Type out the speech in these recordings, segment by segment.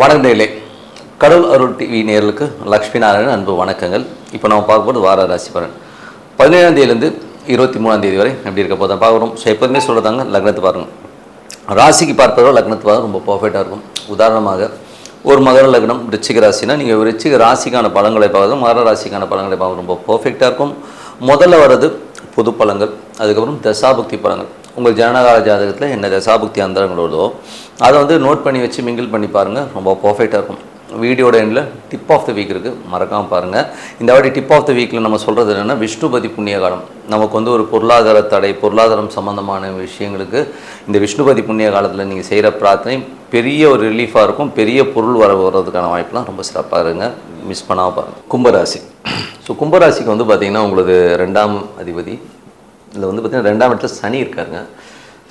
வணக்கங்களே, கடவுள் அருள் டிவி நேயர்களுக்கு லக்ஷ்மி நாராயணன் அன்பு வணக்கங்கள். இப்போ நம்ம பார்க்கும்போது வார ராசி பலன் 17ஆம் தேதியிலேருந்து 23ஆம் தேதி வரை எப்படி இருக்க போதான் பார்க்குறோம். ஸோ எப்போதுமே சொல்கிறதாங்க, லக்னத்தை பாருங்கள். ராசிக்கு பார்ப்பதோ லக்னத்தை பார்க்க ரொம்ப பர்ஃபெக்டாக இருக்கும். உதாரணமாக ஒரு மகர லக்னம் ரிச்சிக ராசினா நீங்கள் ரிச்சிக ராசிக்கான பலன்களை பார்க்குறது மகர ராசிக்கான பலன்களை பார்க்க ரொம்ப பர்ஃபெக்டாக இருக்கும். முதல்ல வர்றது பொது பலன்கள், அதுக்கப்புறம் தசாபுக்தி பலன்கள். உங்கள் ஜனனகால ஜாதகத்தில் என்ன தசாபுக்தி அந்தரங்கள் வருதோ அதை வந்து நோட் பண்ணி வச்சு மிங்கிள் பண்ணி பாருங்கள், ரொம்ப பர்ஃபெக்டாக இருக்கும். வீடியோட எண்டில் டிப் ஆஃப் த வீக் இருக்குது, மறக்காமல் பாருங்கள். இந்த வாட்டி டிப் ஆஃப் த வீக்கில் நம்ம சொல்கிறது என்னென்னா விஷ்ணுபதி புண்ணிய காலம். நமக்கு வந்து ஒரு பொருளாதார தடை, பொருளாதாரம் சம்மந்தமான விஷயங்களுக்கு இந்த விஷ்ணுபதி புண்ணிய காலத்தில் நீங்கள் செய்கிற பிரார்த்தனை பெரிய ஒரு ரிலீஃபாக இருக்கும். பெரிய பொருள் வர்றதுக்கான வாய்ப்புலாம் ரொம்ப சிறப்பாக இருங்க, மிஸ் பண்ணாமல் பாருங்கள். கும்பராசி. ஸோ கும்பராசிக்கு வந்து பார்த்திங்கன்னா உங்களுக்கு 2ஆம் அதிபதி இதில் வந்து பார்த்திங்கன்னா 2ஆம் இடத்துல சனி இருக்காருங்க.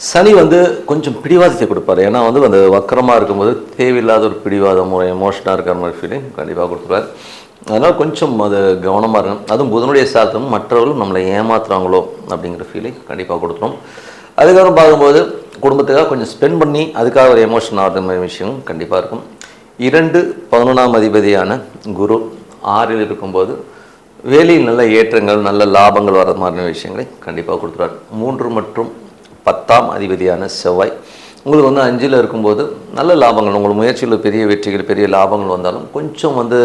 சனி வந்து கொஞ்சம் பிடிவாதத்தை கொடுப்பார். ஏன்னா வந்து அந்த வக்கரமாக இருக்கும்போது தேவையில்லாத ஒரு பிடிவாதம், ஒரு எமோஷனாக இருக்கிற மாதிரி ஃபீலிங் கண்டிப்பாக கொடுக்குறாரு. அதனால் கொஞ்சம் அது கவனமாக இருக்கும். அதுவும் புதனுடைய சாத்தமும் மற்றவர்களும் நம்மளை ஏமாத்துறாங்களோ அப்படிங்கிற ஃபீலிங் கண்டிப்பாக கொடுத்துரும். அதுக்கப்புறம் பார்க்கும்போது குடும்பத்துக்காக கொஞ்சம் ஸ்பெண்ட் பண்ணி அதுக்காக ஒரு எமோஷன் ஆகிற மாதிரி விஷயமும் கண்டிப்பாக இருக்கும். 2 11ஆம் அதிபதியான குரு 6ல் இருக்கும்போது வேலையில் நல்ல ஏற்றங்கள், நல்ல லாபங்கள் வர மாதிரியான விஷயங்களை கண்டிப்பாக கொடுக்குறாரு. 3 மற்றும் 10ஆம் அதிபதியான செவ்வாய் உங்களுக்கு வந்து 5ல் இருக்கும்போது நல்ல லாபங்கள், உங்கள் முயற்சியில் பெரிய வெற்றிகள், பெரிய லாபங்கள் வந்தாலும் கொஞ்சம் வந்து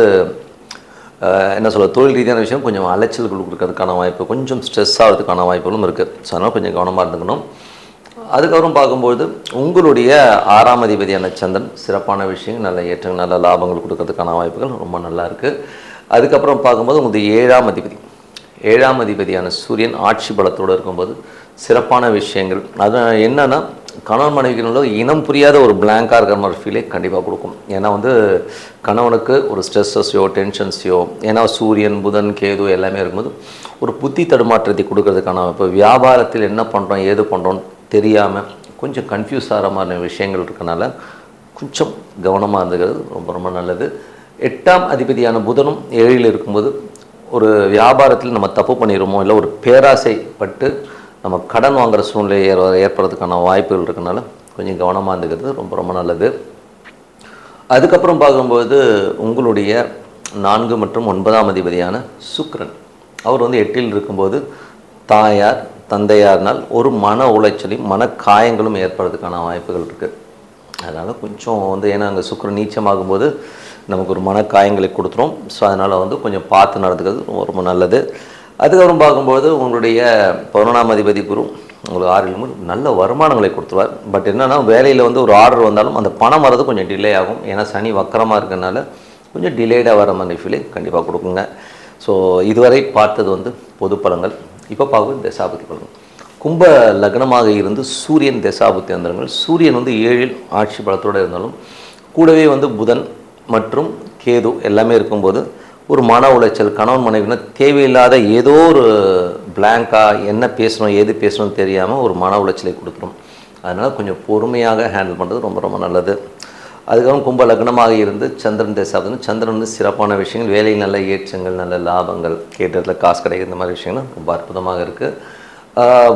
என்ன சொல்ல, தொழில் ரீதியான விஷயம் கொஞ்சம் அலைச்சல்கள் கொடுக்கறதுக்கான வாய்ப்பு, கொஞ்சம் ஸ்ட்ரெஸ் ஆகிறதுக்கான வாய்ப்புகளும் இருக்குது. ஸோ அதனால் கொஞ்சம் கவனமாக இருந்துக்கணும். அதுக்கப்புறம் பார்க்கும்போது உங்களுடைய 6ஆம் அதிபதியான சந்திரன் சிறப்பான விஷயங்கள், நல்ல ஏற்றங்கள், நல்ல லாபங்கள் கொடுக்கறதுக்கான வாய்ப்புகள் ரொம்ப நல்லா இருக்குது. அதுக்கப்புறம் பார்க்கும்போது உங்களுக்கு 7ஆம் அதிபதியான சூரியன் ஆட்சி பலத்தோடு இருக்கும்போது சிறப்பான விஷயங்கள். அது என்னென்னா கணவன் மனைவிக்குள்ள இனம் புரியாத ஒரு பிளாங்காக இருக்கிற மாதிரி ஃபீலே கண்டிப்பாக கொடுக்கும். ஏன்னா வந்து கணவனுக்கு ஒரு ஸ்ட்ரெஸ்ஸஸையோ டென்ஷன்ஸையோ, ஏன்னா சூரியன் புதன் கேது எல்லாமே இருக்கும்போது ஒரு புத்தி தடுமாற்றத்தை கொடுக்கறதுக்கான, இப்போ வியாபாரத்தில் என்ன பண்ணுறோம் ஏது பண்ணுறோன்னு தெரியாமல் கொஞ்சம் கன்ஃபியூஸ் ஆகிற மாதிரி விஷயங்கள் இருக்கனால கொஞ்சம் கவனமாக இருந்துக்கிறது ரொம்ப ரொம்ப நல்லது. 8ஆம் அதிபதியான புதனும் 7ல் இருக்கும்போது ஒரு வியாபாரத்தில் நம்ம தப்பு பண்ணிடுமோ, இல்லை ஒரு பேராசைப்பட்டு நம்ம கடன் வாங்குகிற சூழ்நிலை ஏற்படுறதுக்கான வாய்ப்புகள் இருக்கனால கொஞ்சம் கவனமாக இருந்துக்கிறது ரொம்ப ரொம்ப நல்லது. அதுக்கப்புறம் பார்க்கும்போது உங்களுடைய 4 மற்றும் 9ஆம் அதிபதியான சுக்கிரன் அவர் வந்து 8ல் இருக்கும்போது தாயார் தந்தையார்னால் ஒரு மன உளைச்சலையும் மன காயங்களும் ஏற்படுறதுக்கான வாய்ப்புகள் இருக்குது. அதனால் கொஞ்சம் வந்து, ஏன்னா அங்கே சுக்கிரன் நீச்சமாகும்போது நமக்கு ஒரு மனக்காயங்களை கொடுத்துரும். ஸோ அதனால் வந்து கொஞ்சம் பார்த்து நடந்துக்கிறது ரொம்ப ரொம்ப நல்லது. அதுக்கப்புறம் பார்க்கும்போது உங்களுடைய 11ஆம் அதிபதி குரு உங்களுக்கு 6ல் நல்ல வருமானங்களை கொடுத்துருவார். பட் என்னென்னா வேலையில் வந்து ஒரு ஆர்டர் வந்தாலும் அந்த பணம் வர்றது கொஞ்சம் டிலே ஆகும். ஏன்னா சனி வக்கரமாக இருக்கிறதுனால கொஞ்சம் டிலேடாக வர மாதிரி ஃபீலே கண்டிப்பாக கொடுக்குங்க. ஸோ இதுவரை பார்த்தது வந்து பொது பலன்கள். இப்போ பார்க்குறது தசாபுத்தி பலன்கள். கும்ப லக்னமாக இருந்து சூரியன் தசாபுத்தி அந்தரங்கள். சூரியன் வந்து 7ல் ஆட்சி பலத்தோடு இருந்தாலும் கூடவே வந்து புதன் மற்றும் கேது எல்லாமே இருக்கும்போது ஒரு மன உளைச்சல், கணவன் மனைவினா தேவையில்லாத ஏதோ ஒரு பிளாங்காக என்ன பேசணும் ஏது பேசணும்னு தெரியாமல் ஒரு மன உளைச்சலை கொடுத்துரும். அதனால் கொஞ்சம் பொறுமையாக ஹேண்டில் பண்ணுறது ரொம்ப ரொம்ப நல்லது. அதுக்கப்புறம் கும்ப லக்னமாக இருந்து சந்திரன் தசாபுத்தி, சந்திரன் வந்து சிறப்பான விஷயங்கள், வேலையில் நல்ல ஏற்றங்கள், நல்ல லாபங்கள், கேட்டதில் காசு கிடைக்கிற இந்த மாதிரி விஷயங்கள் ரொம்ப அற்புதமாக இருக்குது.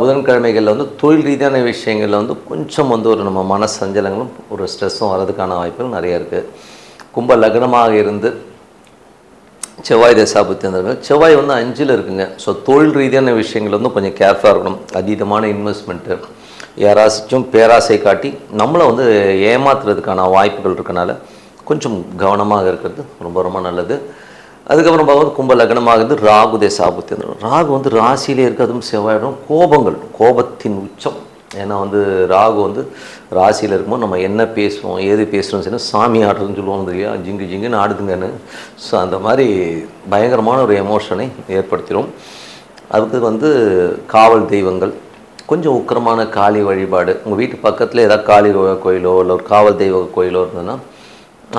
புதன்கிழமைகளில் வந்து தொழில் ரீதியான விஷயங்களில் வந்து கொஞ்சம் வந்து ஒரு நம்ம மன சஞ்சலங்களும் ஒரு ஸ்ட்ரெஸ்ஸும் வர்றதுக்கான வாய்ப்புகள் நிறைய இருக்குது. கும்ப லக்னமாக இருந்து செவ்வாய் தசாபுத்தி இருந்தார்கள். செவ்வாய் வந்து 5ல் இருக்குங்க. ஸோ தொழில் ரீதியான விஷயங்கள் வந்து கொஞ்சம் கேர்ஃபுல்லாக இருக்கணும். அதீதமான இன்வெஸ்ட்மெண்ட்டு, யாராச்சும் பேராசை காட்டி நம்மளை வந்து ஏமாத்துறதுக்கான வாய்ப்புகள் இருக்கனால கொஞ்சம் கவனமாக இருக்கிறது ரொம்ப ரொம்ப நல்லது. அதுக்கப்புறம் பார்க்கும்போது கும்ப லக்னமாக இருந்து ராகு தசாபுத்தி இருந்தார்கள். ராகு வந்து ராசியிலே இருக்கிறதும் செவ்வாயிடும் கோபங்கள், கோபத்தின் உச்சம். ஏன்னா வந்து ராகு வந்து ராசியில் இருக்கும்போது நம்ம என்ன பேசுவோம் ஏது பேசுகிறோம் சொன்னால் சாமி ஆடுறதுன்னு சொல்லுவோம் இல்லையா, ஜிங்கு ஜிங்குன்னு ஆடுதுங்கன்னு. ஸோ அந்த மாதிரி பயங்கரமான ஒரு எமோஷனை ஏற்படுத்திடும். அதுக்கு வந்து காவல் தெய்வங்கள், கொஞ்சம் உக்கிரமான காளி வழிபாடு, உங்கள் வீட்டு பக்கத்தில் ஏதாவது காளி கோயிலோ இல்லை ஒரு காவல் தெய்வ கோயிலோ இருந்ததுன்னா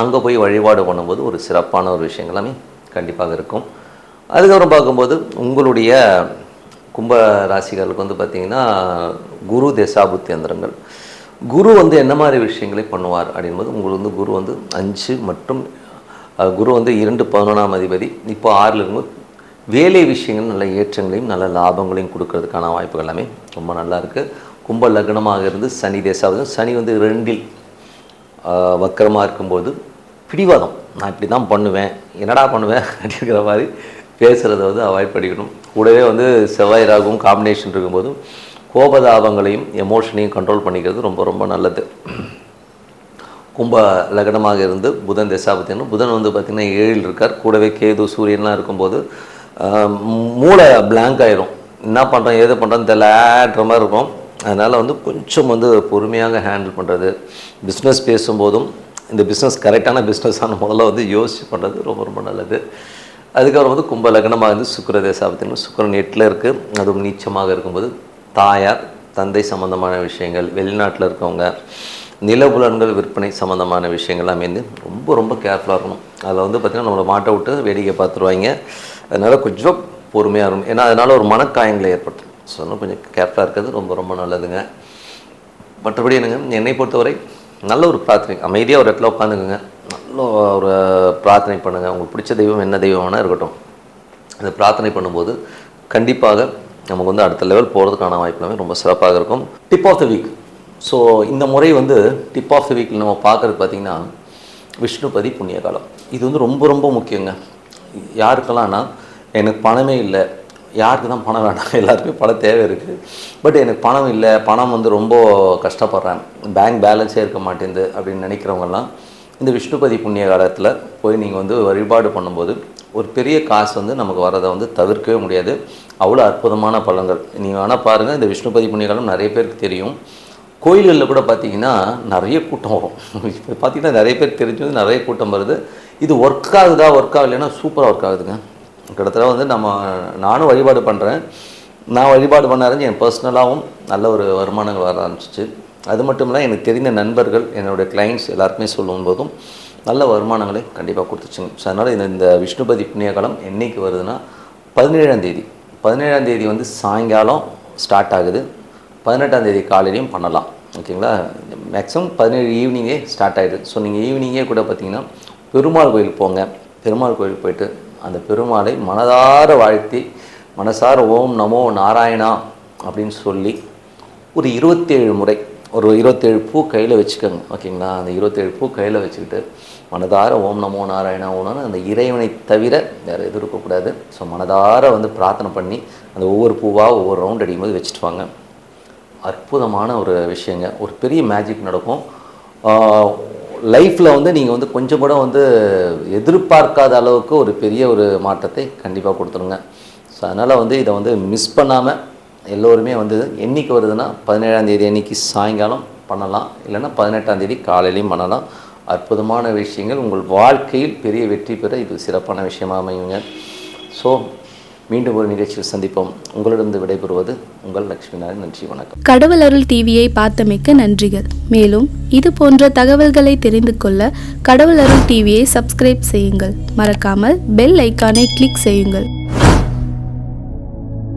அங்கே போய் வழிபாடு பண்ணும்போது ஒரு சிறப்பான ஒரு விஷயங்கள் எல்லாமே கண்டிப்பாக இருக்கும். அதுக்கப்புறம் பார்க்கும்போது உங்களுடைய கும்ப ராசிகளுக்கு வந்து பார்த்திங்கன்னா குரு தசாபுத்தி அந்தரங்கள். குரு வந்து என்ன மாதிரி விஷயங்களை பண்ணுவார் அப்படின்போது உங்களுக்கு வந்து குரு வந்து 5 மற்றும் குரு வந்து 2 11ஆம் அதிபதி இப்போ 6ல் இருக்கும்போது வேலை விஷயங்கள் நல்ல ஏற்றங்களையும் நல்ல லாபங்களையும் கொடுக்கறதுக்கான வாய்ப்புகள் எல்லாமே ரொம்ப நல்லா இருக்குது. கும்ப லக்னமாக இருந்து சனி தசாபுத்தி, சனி வந்து 2ல் வக்கரமாக இருக்கும்போது பிடிவாதம், நான் இப்படி தான் பண்ணுவேன், என்னடா பண்ணுவேன் அப்படிங்கிற மாதிரி பேசுகிறத வந்து அவாய்ட் பண்ணிக்கணும். கூடவே வந்து செவ்வாய் ராகுவும் காம்பினேஷன் இருக்கும்போது கோபதாபங்களையும் எமோஷனையும் கண்ட்ரோல் பண்ணிக்கிறது ரொம்ப ரொம்ப நல்லது. கும்ப லக்னமாக இருந்து புதன் தசாபத்தினும் புதன் வந்து பார்த்திங்கன்னா 7 இருக்கார். கூடவே கேது சூரியன்லாம் இருக்கும்போது மூளை பிளாங்க் ஆயிரும். என்ன பண்ணுறோம் ஏது பண்ணுறோன்னு தெரியலன்ற மாதிரி இருக்கும். அதனால் வந்து கொஞ்சம் வந்து பொறுமையாக ஹேண்டில் பண்ணுறது, பிஸ்னஸ் பேசும்போதும் இந்த பிஸ்னஸ் கரெக்டான பிஸ்னஸான முதல்ல வந்து யோசிச்சு பண்ணுறது ரொம்ப ரொம்ப நல்லது. அதுக்கப்புறம் வந்து கும்ப லக்னமாக இருந்து சுக்கிர தசாபத்தினும் சுக்கிரன் 8ல் இருக்குது, அதுவும் நீச்சமாக இருக்கும்போது தாயார் தந்தை சம்மந்தமான விஷயங்கள், வெளிநாட்டில் இருக்கவங்க, நிலபுலன்கள் விற்பனை சம்மந்தமான விஷயங்கள்லாம் வந்து ரொம்ப ரொம்ப கேர்ஃபுல்லாக இருக்கணும். அதில் வந்து பார்த்திங்கன்னா நம்மளை மாட்ட விட்டு வேடிக்கை பார்த்துருவாங்க. அதனால் கொஞ்சம் பொறுமையாக இருக்கும். ஏன்னா அதனால் ஒரு மனக்காயங்களை ஏற்படுத்தும். ஸோ அதனால் கொஞ்சம் கேர்ஃபுல்லாக இருக்கிறது ரொம்ப ரொம்ப நல்லதுங்க. மற்றபடி என்னங்க, என்னை பொறுத்தவரை நல்ல ஒரு பிரார்த்தனை, அமைதியாக ஒரு இடத்துல உட்காந்துக்குங்க, நல்ல ஒரு பிரார்த்தனை பண்ணுங்கள். உங்களுக்கு பிடிச்ச தெய்வம் என்ன தெய்வம் வேணால் இருக்கட்டும். அந்த பிரார்த்தனை பண்ணும்போது கண்டிப்பாக நமக்கு வந்து அடுத்த லெவல் போகிறதுக்கான வாய்ப்புலாமே ரொம்ப சிறப்பாக இருக்கும். Tip of the week. So இந்த முறை வந்து டிப் ஆஃப் த வீக்கில் நம்ம பார்க்குறது பார்த்திங்கன்னா விஷ்ணுபதி புண்ணிய காலம். இது வந்து ரொம்ப ரொம்ப முக்கியங்க. யாருக்கெல்லாம்னா, எனக்கு பணமே இல்லை, யாருக்கு தான் பணம் வேணாம், எல்லாருக்குமே பணம் தேவை இருக்குது, பட் எனக்கு பணம் இல்லை, பணம் வந்து ரொம்ப கஷ்டப்படுறேன், பேங்க் பேலன்ஸே இருக்க மாட்டேங்குது அப்படின்னு நினைக்கிறவங்கெல்லாம் இந்த விஷ்ணுபதி புண்ணிய காலத்தில் போய் நீங்கள் வந்து வழிபாடு பண்ணும்போது ஒரு பெரிய காசு வந்து நமக்கு வரதை வந்து தவிர்க்கவே முடியாது. அவ்வளோ அற்புதமான பலன்கள். நீங்கள் வேணால் பாருங்கள், இந்த விஷ்ணுபதி புண்ணிய காலம் நிறைய பேருக்கு தெரியும். கோயில்களில் கூட பார்த்திங்கன்னா நிறைய கூட்டம் வரும். இப்போ பார்த்திங்கன்னா நிறைய பேர் தெரிஞ்சது, நிறைய கூட்டம் வருது. இது ஒர்க் ஆகுதா, ஒர்க் ஆகலைன்னா சூப்பராக ஒர்க் ஆகுதுங்க. கிட்டத்தட்ட வந்து நானும் வழிபாடு பண்ணுறேன். நான் வழிபாடு பண்ண ஆரம்பிச்சு என் பர்சனலாகவும் நல்ல ஒரு வருமானங்கள் வர ஆரம்பிச்சிச்சு. அது மட்டும் இல்லை, எனக்கு தெரிந்த நண்பர்கள், என்னுடைய கிளைண்ட்ஸ் எல்லாருக்குமே சொல்லும்போதும் நல்ல வருமானங்களை கண்டிப்பாக கொடுத்துச்சுங்க. ஸோ அதனால் இந்த விஷ்ணுபதி புண்ணிய காலம் என்றைக்கு வருதுன்னா 17ஆம் தேதி. 17ஆம் தேதி வந்து சாயங்காலம் ஸ்டார்ட் ஆகுது. 18ஆம் தேதி காலையிலையும் பண்ணலாம். ஓகேங்களா? மேக்ஸிமம் 17 ஈவினிங்கே ஸ்டார்ட் ஆகிடுது. ஸோ நீங்கள் ஈவினிங்கே கூட பார்த்தீங்கன்னா பெருமாள் கோயிலுக்கு போங்க. பெருமாள் கோயிலுக்கு போயிட்டு அந்த பெருமாளை மனதார வாழ்த்தி, மனசார ஓம் நமோ நாராயணா அப்படின்னு சொல்லி ஒரு 27 முறை, ஒரு 27 பூ கையில் வச்சுக்கோங்க. ஓகேங்களா? அந்த 27 பூ கையில் வச்சுக்கிட்டு மனதார ஓம் நமோ நாராயணா ஓம்னு அந்த இறைவனை தவிர வேறு எதுவும் இருக்கக்கூடாது. ஸோ மனதார வந்து பிரார்த்தனை பண்ணி அந்த ஒவ்வொரு பூவாக ஒவ்வொரு ரவுண்ட் அடிக்கும்போது வச்சுட்டு வாங்க. அற்புதமான ஒரு விஷயங்க. ஒரு பெரிய மேஜிக் நடக்கும். லைஃப்பில் வந்து நீங்கள் வந்து கொஞ்சம் கூட வந்து எதிர்பார்க்காத அளவுக்கு ஒரு பெரிய ஒரு மாற்றத்தை கண்டிப்பாக கொடுத்துருங்க. ஸோ அதனால் வந்து இதை வந்து மிஸ் பண்ணாமல் எல்லோருமே வந்து என்றைக்கு வருதுன்னா 17ஆம் தேதி அன்றைக்கி சாயங்காலம் பண்ணலாம், இல்லைன்னா 18ஆம் தேதி காலையிலையும் பண்ணலாம். அற்புதமான விஷயங்கள் உங்கள் வாழ்க்கையில் பெரிய வெற்றி பெற இது சிறப்பான விஷயமாக அமையுங்க. ஸோ மீண்டும் ஒரு நிகழ்ச்சியில் சந்திப்போம். உங்களிடம் விடைபெறுவது உங்கள் லக்ஷ்மி நாராயணன். நன்றி, வணக்கம். கடவுள் அருள் டிவியை பார்த்தமைக்க நன்றிகள். மேலும் இது போன்ற தகவல்களை தெரிந்து கொள்ள கடவுள் அருள் டிவியை சப்ஸ்கிரைப் செய்யுங்கள். மறக்காமல் பெல் ஐக்கானை கிளிக் செய்யுங்கள்.